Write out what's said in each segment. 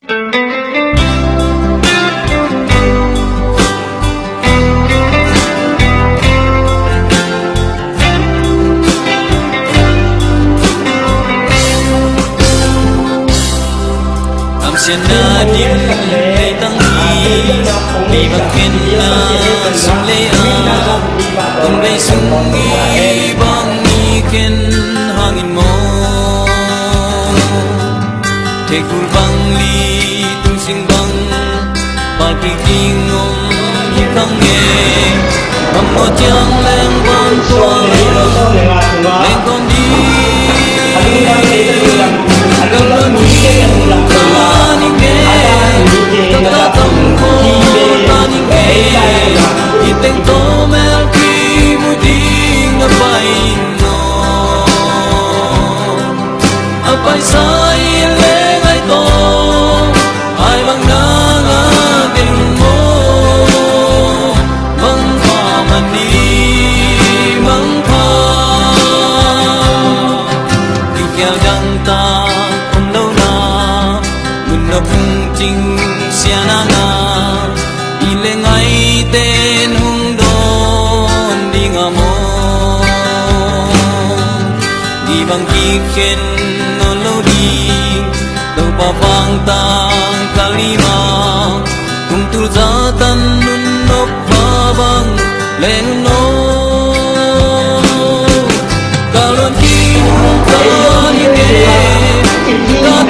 Sen na dim lệ tăng đi bằng khen na sung lệ a cùng đây sung nghi bằng nghi khen hangin mo thế kul bang li tung sing bang pal piking om hi kang nghe bang mo chang leng bon tuang leng con đi gần luôn chinh xia na na ile ngai tên hung đôn đi ngà mô đi bằng kỳ khen non lâu đi đâu pa vang tang kalima cùng tu za tan nun nop pa bang lên no kalon ki ta ni ke ta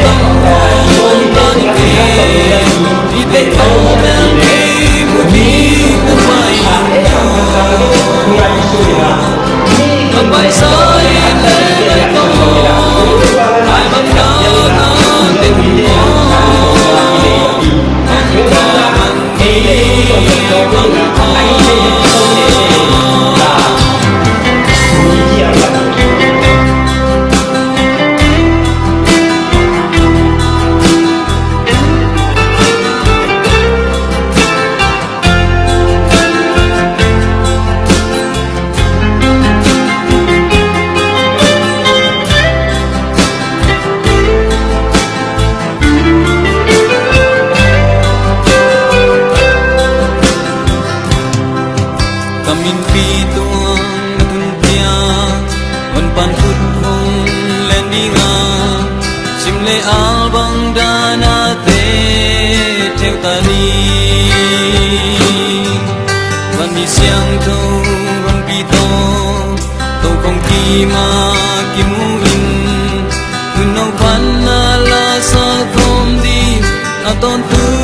tam min pi tuang tun tia on pan phut hong len đi nga sim le al bang dana te theo ta ni van mi siang thâu van pi to không ki ma ki mu in kun nong pan na la sa thom di na ton tu